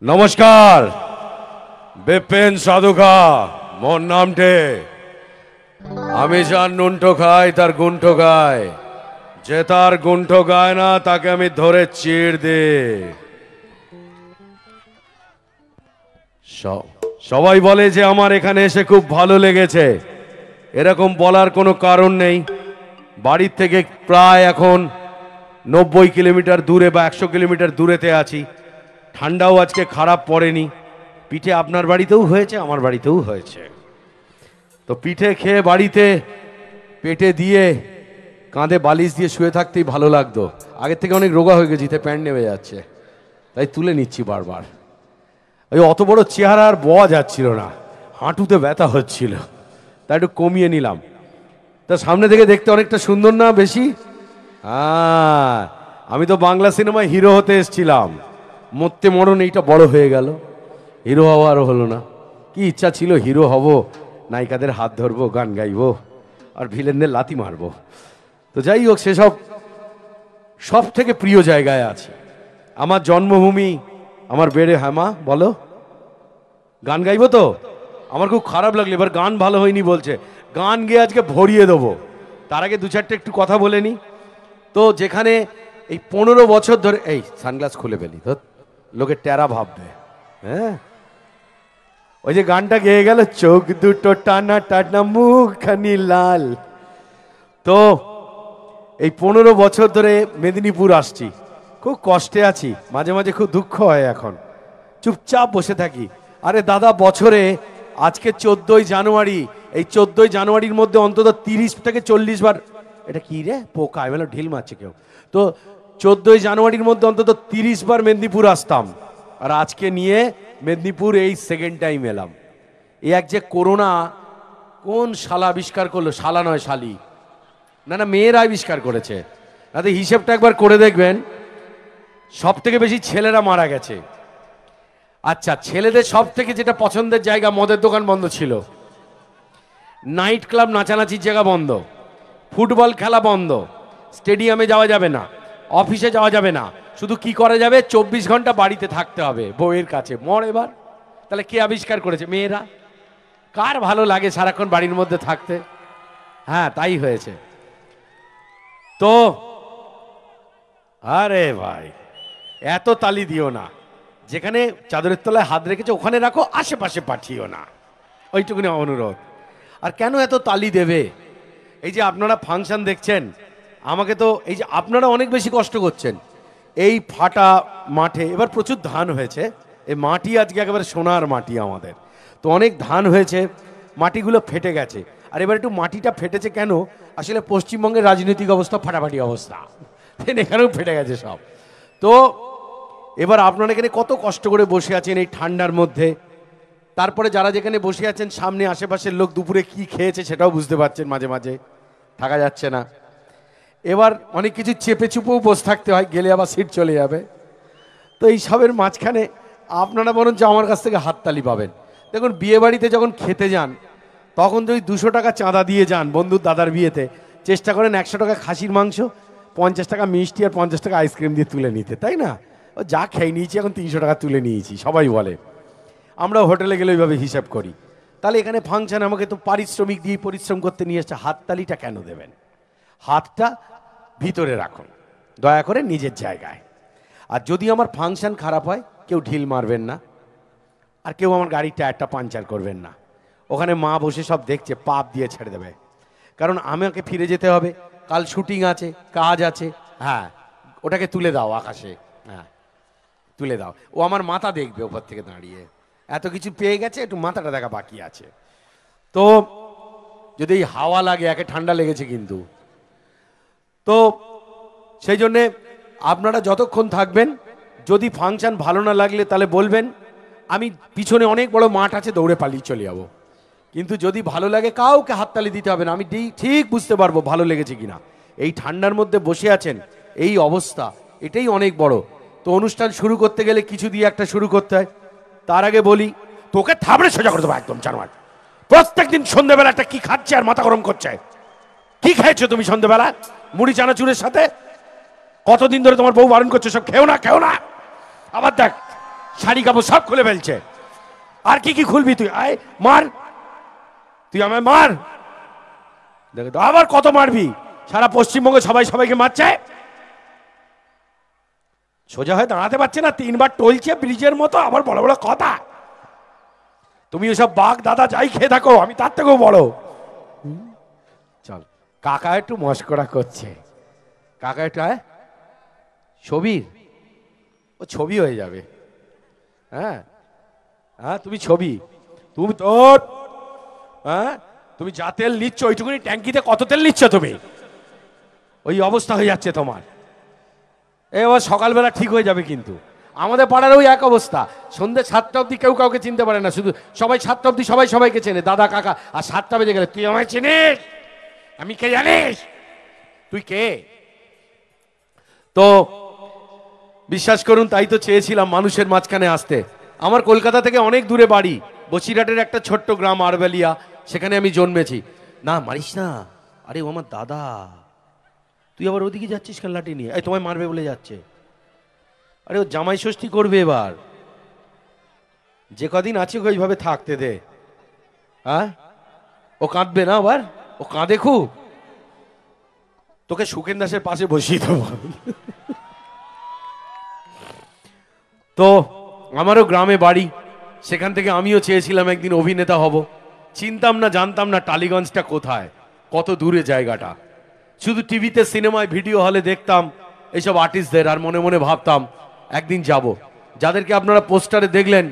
নমস্কার বিপিন সাধুকা মোর নামটে আমি যার নুনটো খাই তার গুণ্ঠো গায় যে তার গুণ্ঠো গায় না তাকে আমি ধরে চিড় দে সবাই বলে যে আমার এখানে এসে খুব ভালো লেগেছে এরকম বলার কোনো কারণ নেই বাড়ির থেকে প্রায় এখন 90 কিলোমিটার দূরে বা 100 কিলোমিটার দূরেতে আছি ঠান্ডাও আজকে খারাপ পড়েনি পিঠে আপনার বাড়িতেও হয়েছে আমার বাড়িতেও হয়েছে তো পিঠে খেয়ে বাড়িতে পেটে দিয়ে কাঁধে বালিশ দিয়ে শুয়ে থাকতেই ভালো লাগতো আগের থেকে অনেক রোগা হয়ে গেছি তাই প্যান্ট নেমে যাচ্ছে তাই তুলে নিচ্ছি বারবার ওই অত বড় চেহারা আর বওয়া যাচ্ছিল না হাঁটুতে ব্যথা হচ্ছিল তাই একটু কমিয়ে নিলাম তা সামনে থেকে দেখতে অনেকটা সুন্দর না বেশি হ্যাঁ আমি তো বাংলা সিনেমায় হিরো হতে এসেছিলাম মরতে মরণ এইটা বড় হয়ে গেল হিরো হওয়া আরও হলো না কি ইচ্ছা ছিল হিরো হব নায়িকাদের হাত ধরবো গান গাইবো আর ভিলেনদের লাথি মারবো তো যাই হোক সেসব সব থেকে প্রিয় জায়গায় আছে আমার জন্মভূমি আমার বেড়ে হ্যাঁ মা বলো গান গাইবো তো আমার খুব খারাপ লাগলো এবার গান ভালো হয়নি বলছে গান গেয়ে আজকে ভরিয়ে দেবো তার আগে দু চারটে একটু কথা বলে নি তো যেখানে এই 15 বছর ধরে এই সানগ্লাস খুলে ফেলি তো লোকে টেরা ভাববে হ্যাঁ ওই যে গানটা গেয়ে গেল চোখ দুটো টানা টানা মুখখানি লাল তো এই 15 বছর ধরে মেদিনীপুর আসছি খুব কষ্টে আছি মাঝে মাঝে খুব দুঃখ হয় এখন চুপচাপ বসে থাকি আরে দাদা বছরে আজকে 14ই জানুয়ারি এই 14ই জানুয়ারির মধ্যে অন্তত 30 থেকে 40 বার এটা কি রে পোকা এবার ঢিল মারছে কেউ তো 14ই জানুয়ারির মধ্যে অন্তত 30 বার মেদিনীপুর আসতাম আর আজকে নিয়ে মেদিনীপুর এই সেকেন্ড টাইম এলাম এই এক যে করোনা কোন শালা আবিষ্কার করলো শালা নয় শালি না না মেয়েরা আবিষ্কার করেছে না তো হিসেবটা একবার করে দেখবেন সব থেকে বেশি ছেলেরা মারা গেছে আচ্ছা ছেলেদের সব থেকে যেটা পছন্দের জায়গা মদের দোকান বন্ধ ছিল নাইট ক্লাব নাচানাচির জায়গা বন্ধ ফুটবল খেলা বন্ধ স্টেডিয়ামে যাওয়া যাবে না অফিসে যাওয়া যাবে না শুধু কি করা যাবে 24 ঘন্টা বাড়িতে থাকতে হবে বউয়ের কাছে মর এবার তাহলে কে আবিষ্কার করেছে মেয়েরা কার ভালো লাগে সারাক্ষণ বাড়ির মধ্যে থাকতে হ্যাঁ তাই হয়েছে তো আরে ভাই এত তালি দিও না যেখানে চাদরের তলায় হাত রেখেছে ওখানে রাখো আশেপাশে পাঠিও না ওইটুকুনি অনুরোধ আর কেন এত তালি দেবে এই যে আপনারা ফাংশন দেখছেন আমাকে তো এই যে আপনারা অনেক বেশি কষ্ট করছেন এই ফাটা মাঠে এবার প্রচুর ধান হয়েছে এই মাটি আজকে একেবারে সোনার মাটি আমাদের তো অনেক ধান হয়েছে মাটিগুলো ফেটে গেছে আর এবার একটু মাটিটা ফেটেছে কেন আসলে পশ্চিমবঙ্গের রাজনৈতিক অবস্থা ফাটাফাটি অবস্থা এখানেও ফেটে গেছে সব তো এবার আপনারা এখানে কত কষ্ট করে বসে আছেন এই ঠান্ডার মধ্যে তারপরে যারা যেখানে বসে আছেন সামনে আশেপাশের লোক দুপুরে কি খেয়েছে সেটাও বুঝতে পারছেন মাঝে মাঝে থাকা যাচ্ছে না এবার অনেক কিছু চেপে চুপেও বসে থাকতে হয় গেলে আবার সিট চলে যাবে তো এই সবের মাঝখানে আপনারা বরঞ্চ আমার কাছ থেকে হাততালি পাবেন দেখুন বিয়ে বাড়িতে যখন খেতে যান তখন যদি 200 টাকা চাঁদা দিয়ে যান বন্ধুর দাদার বিয়েতে চেষ্টা করেন 100 টাকা খাসির মাংস 50 টাকা মিষ্টি আর 50 টাকা আইসক্রিম দিয়ে তুলে নিতে তাই না ও যা খেয়ে নিয়েছি এখন 300 টাকা তুলে নিয়েছি সবাই বলে আমরা হোটেলে গেলে ওইভাবে হিসাব করি তাহলে এখানে ফাংশন আমাকে তো পারিশ্রমিক দিয়ে পরিশ্রম করতে নিয়ে এসছে হাততালিটা কেন দেবেন হাতটা ভিতরে রাখুন দয়া করে নিজের জায়গায় আর যদি আমার ফাংশন খারাপ হয় কেউ ঢিল মারবেন না আর কেউ আমার গাড়ির টায়ারটা পাঞ্চার করবেন না ওখানে মা বসে সব দেখছে পাপ দিয়ে ছেড়ে দেবে কারণ আমাকে ফিরে যেতে হবে কাল শুটিং আছে কাজ আছে হ্যাঁ ওটাকে তুলে দাও আকাশে হ্যাঁ তুলে দাও ও আমার মাথা দেখবে ওপর থেকে দাঁড়িয়ে এত কিছু পেয়ে গেছে একটু মাথাটা দেখা বাকি আছে তো যদি হাওয়া লাগে একে ঠান্ডা লেগেছে কিন্তু তো সেই জন্যে আপনারা যতক্ষণ থাকবেন যদি ফাংশন ভালো না লাগলে তাহলে বলবেন আমি পিছনে অনেক বড় মাঠ আছে দৌড়ে পালিয়ে চলে যাবো কিন্তু যদি ভালো লাগে কাউকে হাততালি দিতে হবে না আমি ঠিক বুঝতে পারবো ভালো লেগেছে কিনা এই ঠান্ডার মধ্যে বসে আছেন এই অবস্থা এটাই অনেক বড় তো অনুষ্ঠান শুরু করতে গেলে কিছু দিয়ে একটা শুরু করতে হয় তার আগে বলি তোকে থাবড়ে সোজা করে দেবো একদম জানোয়ার প্রত্যেকদিন সন্ধ্যেবেলা একটা কি খাচ্ছে আর মাথা গরম করছে কি খেয়েছো তুমি সন্ধ্যেবেলা মুড়ি চানাচুরের সাথে কতদিন ধরে তোমার বউ বারণ করছে সব খেও না আবার দেখ শাড়ি কাপড় সব খুলে ফেলছে। আর কি কি খুলবি তুই? আয় মার, তুই আমায় মার। দেখো তো আবার কত মারবি? সারা পশ্চিমবঙ্গে সবাই সবাইকে মারছে, সোজা হয়ে দাঁড়াতে পারছে না, 3 বার টলছে ব্রিজের মতো, আবার বড় বড় কথা। তুমি ওসব বাঘ দাদা যাই খেয়ে থাকো, আমি তার থেকেও বড়। চল, কাকা একটু মস্করা করছে, কাকা একটু ছবির, ও ছবি হয়ে যাবে। হ্যাঁ হ্যাঁ, তুমি ছবি, তুমি তোর, হ্যাঁ তুমি যা তেল নিচ্ছ ওইটুকুনি ট্যাঙ্কিতে কত তেল নিচ্ছ তুমি? ওই অবস্থা হয়ে যাচ্ছে তোমার। এবার সকালবেলা ঠিক হয়ে যাবে। কিন্তু আমাদের পাড়ার ওই এক অবস্থা, সন্ধ্যে 7টা অবধি কেউ কাউকে চিনতে পারে না, শুধু সবাই 7টা অবধি সবাই সবাইকে চেনে, দাদা কাকা। আর 7টা বেজে গেলে তুই আমায় চিনিস, আমি কে জানিস, তুই কে? তো বিশ্বাস করুন, তাই তো চেয়েছিলাম মানুষের মাঝখানে আসতে। আমার কলকাতা থেকে অনেক দূরে বাড়ি, বসিরহাটের একটা ছোট্ট গ্রাম আরবেলিয়া, সেখানে আমি জন্মেছি। না মারিস না, আরে ও আমার দাদা, তুই আবার ওদিকে যাচ্ছিস কেন লাঠি নিয়ে? এই তোমায় মারবে বলে যাচ্ছে। আরে ও জামাই ষষ্ঠী করবে এবার, যে কদিন আছে ওইভাবে থাকতে দে। হ্যাঁ, ও কাঁদবে না আবার, ও কাঁদে খুব, তোকে সুখেন দাসের পাশে বসিয়ে দেবো। তো আমারও গ্রামে বাড়ি, সেখান থেকে আমিও চেয়েছিলাম একদিন অভিনেতা হব। চিনতাম না, জানতাম না টালিগঞ্জটা কোথায়, কত দূরে জায়গাটা। শুধু টিভিতে, সিনেমায়, ভিডিও হলে দেখতাম এইসব আর্টিস্টদের, আর মনে মনে ভাবতাম একদিন যাব। যাদেরকে আপনারা পোস্টারে দেখলেন,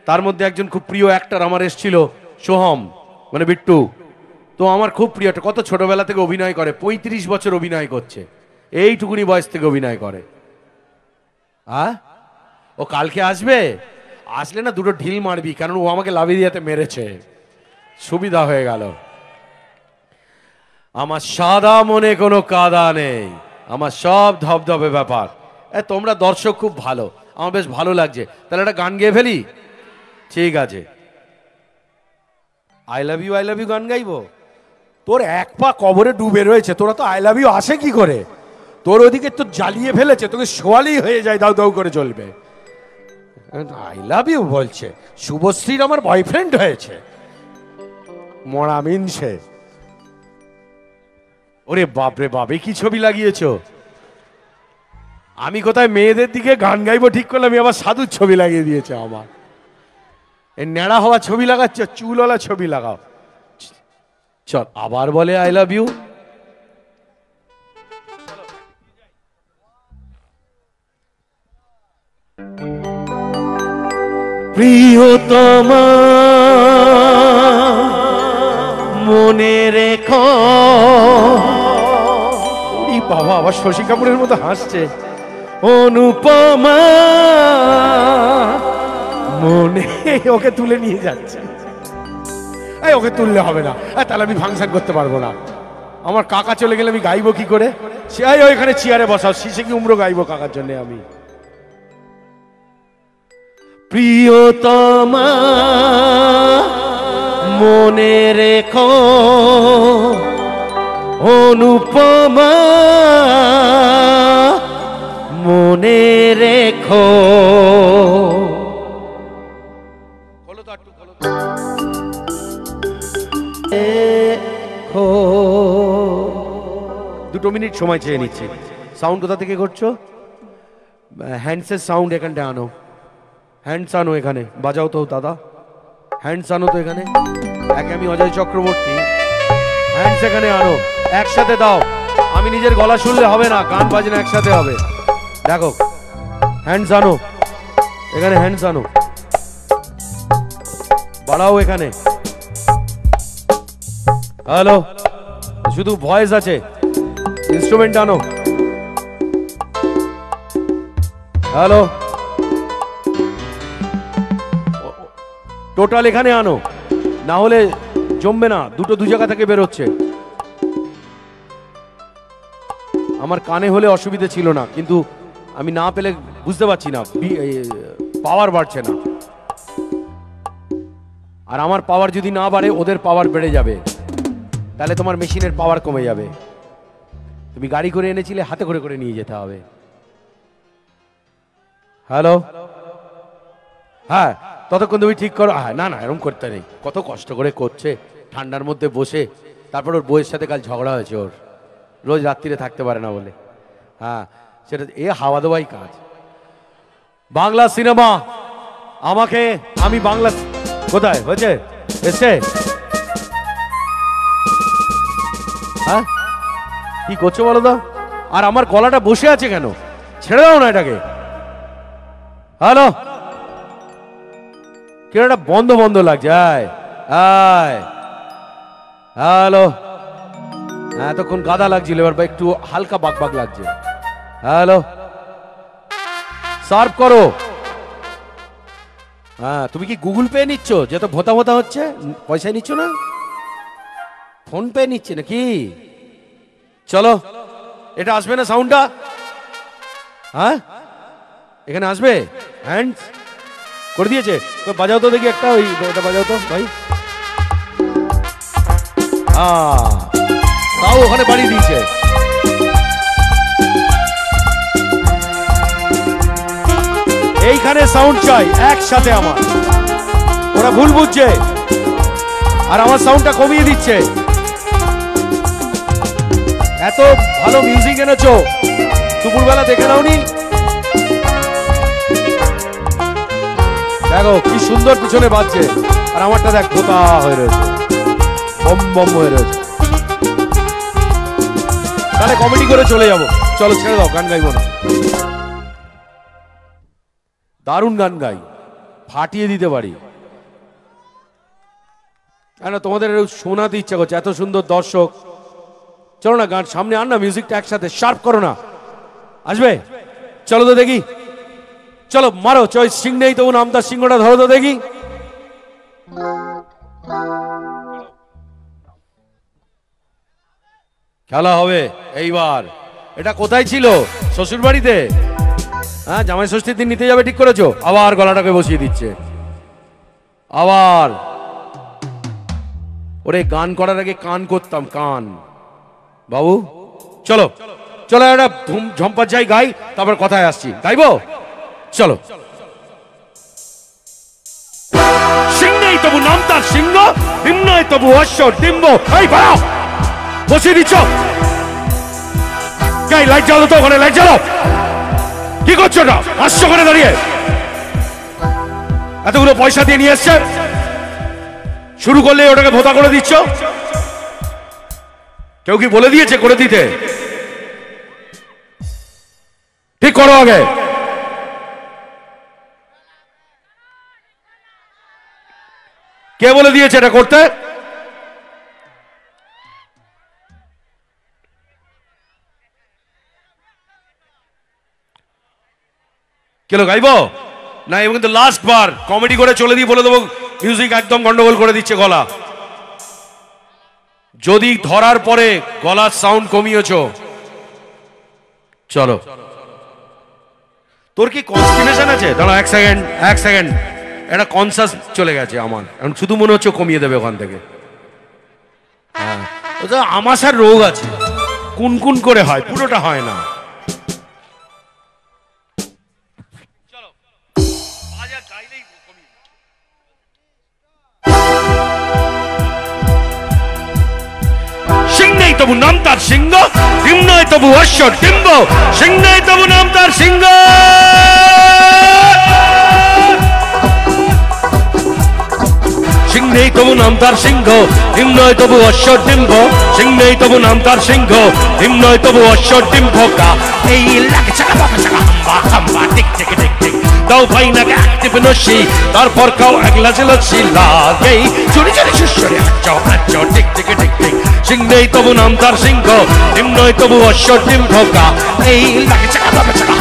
তার মধ্যে একজন খুব প্রিয় অ্যাক্টর আমার এসেছিল, সোহম, মানে বিট্টু। তো আমার খুব প্রিয়, কত ছোটবেলা থেকে অভিনয় করে, 35 বছর অভিনয় করছে, এইটুকুনি বয়স থেকে অভিনয় করে। ও কালকে আসবে, আসলে না দুটো ঢিল মারবি, কারণ ও আমাকে লাভিদিয়াতে মেরেছে, সুবিধা হয়ে গেল। আমার সাদা মনে কোনো কাদা নেই, আমার সব ধবধবে ব্যাপার। তোমরা দর্শক খুব ভালো, আমার বেশ ভালো লাগছে। তাহলে একটা গান গেয়ে ফেলি? ঠিক আছে, আই লাভ ইউ গান গাইবো। তোর এক পা কবরে ডুবে রয়েছে, তোরা তো আই লাভ ইউ আসে কি করে? তোর ওদিকে তো জ্বালিয়ে ফেলেছে, তোকে সোয়ালি হয়ে যায়, দাউ দাউ করে চলবে। আই লাভ ইউ বলছে, শুভশ্রীর আমার বয়ফ্রেন্ড হয়েছে, মরা মিনছে। ওরে বাপরে বাপ, কি ছবি লাগিয়েছ? আমি কোথায় মেয়েদের দিকে গান গাইবো ঠিক করলাম, আবার সাধুর ছবি লাগিয়ে দিয়েছে আমার। এই ন্যাড়া হওয়া ছবি লাগাচ্ছ, চুলওয়ালা ছবি লাগাও। চল, আবার বলে আই লাভ ইউ। প্রিয়তমা মনে রেখো। বাবা, আবার শশী কাপুরের মতো হাসছে। অনুপমা মনে, ওকে তুলে নিয়ে যাচ্ছে। এই ওকে তুললে হবে না, তাহলে আমি ফাংশন করতে পারবো না। আমার কাকা চলে গেলে আমি গাইবো কি করে? সে ওইখানে চেয়ারে বসাও, শিশে কি উমরো গাইবো কাকার জন্য আমি। প্রিয়তমা মনে রেখো, অনুপমা মনে রেখো। খোলো তো একটু, খোলো। দুটো মিনিট সময় চেয়ে নিচ্ছি। সাউন্ড কোথা থেকে করছো? হ্যান্ডসের সাউন্ড এখানটা আনো, হ্যান্ডস আনো এখানে, বাজাও তো দাদা, হ্যান্ডস আনো তো এখানে। একে আমি অজয় চক্রবর্তী, হ্যান্ডস এখানে আনো, একসাথে দাও। আমি নিজের গলা শুনলে হবে না, গান বাজনা একসাথে হবে। দেখো, হ্যান্ডস আনো এখানে, হ্যান্ডস আনো, বাড়াও এখানে। হ্যালো, শুধু ভয়েস আছে, ইনস্ট্রুমেন্ট আনো। হ্যালো, টোটাল এখানে আনো, না হলে জমবে না, দুটো দু জায়গা থেকে বেরোচ্ছে। আমার কানে হলে অসুবিধে ছিল না, কিন্তু আমি না পেলে বুঝতে পারছি না, পাওয়ার বাড়ছে না। আর আমার পাওয়ার যদি না বাড়ে, ওদের পাওয়ার বেড়ে যাবে, তাহলে তোমার মেশিনের পাওয়ার কমে যাবে। তুমি গাড়ি করে এনেছিলে, হাতে করে করে নিয়ে যেতে হবে। হ্যালো, হ্যাঁ ততক্ষণ তুমি ঠিক করো। হ্যাঁ না না এরকম করতে নেই, কত কষ্ট করে করছে ঠান্ডার মধ্যে বসে। তারপর ওর বউয়ের সাথে কাল ঝগড়া হয়েছে, ওর রোজ রাত্রিরে থাকতে পারে না বলে। হ্যাঁ সেটা এ হাওয়া দেওয়াই কাজ। বাংলা সিনেমা আমাকে, আমি বাংলা কোথায় হয়েছে এসছে? হ্যাঁ কি করছো বলো তো? আর আমার গলাটা বসে আছে কেন? ছেড়ে দাও না এটাকে। হ্যালো, কেন এটা বন্ধ বন্ধ লাগছে? হ্যালো, এতক্ষণ গাদা লাগছিল, এবার একটু হালকা বাক বাক লাগছে। হ্যালো, সার্ভ করো। হ্যাঁ তুমি কি গুগল পে নিচ্ছ? যে তো ভোতা ভোতা হচ্ছে, পয়সা নিচ্ছ না? ফোন পে নিচ্ছে নাকি? চলো, এটা আসবে না সাউন্ডটা? হ্যাঁ এখানে আসবে? হ্যান্ড করে দিয়েছে তো, বাজাও তো দেখি একটা, ওই এটা বাজাও তো ভাই। তাও ওখানে বাড়িয়ে দিয়েছে। এইখানে সাউন্ড চাই একসাথে আমার, ওরা ভুল বুঝছে আর আমার সাউন্ডটা কমিয়ে দিচ্ছে। এত ভালো মিউজিক এনেছো, দুপুরবেলা দেখে নাওনি? দেখো কি সুন্দর পিছনে বাজছে, আর আমারটা দেখ পোতা হয়ে রয়েছে, বম বম হয়ে রয়েছে। তাহলে কমেডি করে চলে যাবো। চলো ছেড়ে দাও, গান গাইবো না। দারুণ গান গাই, ফাটিয়ে দিতে পারি। তোমাদের শোনাতে ইচ্ছা করছে, এত সুন্দর দর্শক। চলো না গান সামনে আন না, মিউজিকটা একসাথে শার্প করো না। আসবে? চলো তো দেখি, চলো মারো। চয় সিং নেই তবু নামদার সিংহটা ধরো তো দেখি। খেলা হবে এইবার। এটা কোথায় ছিল? শ্বশুর বাড়িতে? হ্যাঁ জামাই ষষ্ঠীর দিন নিতে যাবে ঠিক করেছো? আবার গলাটাকে বসিয়ে দিচ্ছে। আবার ওরে গান করার আগে কান করতাম, কান বাবু। চলো চলো একটা ঝম্পার যাই গাই, তারপর কথায় আসছি। গাইবো? চলো। সিং নেই তবু নাম তার সিংহ, ডিম নয় তবু অশ্ব ডিম্ব। এই বাড়াও, বসিয়ে দিচ্ছ। গাই লাইট জ্বালো তো, ওখানে লাইট জ্বালো। কি করছো না? আসছো করে দাঁড়িয়ে, এতগুলো পয়সা দিয়ে নিয়ে এসছে, শুরু করলে ওটাকে ভোতা করে দিচ্ছ। কেউ কি বলে দিয়েছে করে দিতে? ঠিক করো আগে। কে বলে দিয়েছে এটা করতে? কেন গাইবো না? এবং কিন্তু লাস্ট বার কমেডি করে চলে দিয়ে বলে দেবো মিউজিক একদম গন্ডগোল করে দিচ্ছে গলা। যদি ধরার পরে গলার সাউন্ড কমিয়েছ, চলো। তোর কি কনস্টিপেশন আছে? দাঁড়া এক সেকেন্ড, এক সেকেন্ড। এটা কনসাস চলে গেছে আমার, এখন শুধু মনে হচ্ছে কমিয়ে দেবে ওখান থেকে। হ্যাঁ আমাশার রোগ আছে, কুনকুন করে হয়, পুরোটা হয় না। সিং নেই তবু নাম তার সিংহ, ডিম নয় তবু অশ্ব ডিম্ব। সিং নেই তবু নাম তার সিংহ, সিং নেই তবু নাম তার সিংহ, ডিম নয় তবু অশ্ব ডিম্ব। সিং নেই তবু নাম তার সিংহ, ডিম নয় তবু অশ্ব ডিম্ব। কা এই লাগে চাকা বাবা চাকা হাম্বা হাম্বা টিক টিক টিক টিক। দাও ভাই না অ্যাক্টিভ নসি, তারপর কাও একলা লচ্ছি লাগেই চুরি চুরি সুসরে আচ্ছা আচ্ছা tick tick tick tick. Singh নেই তবু নাম তার সিংহ, ডিম নয় তবু অশ্ব ডিম্ব। কা এই লাগে চাকা বাবা চাকা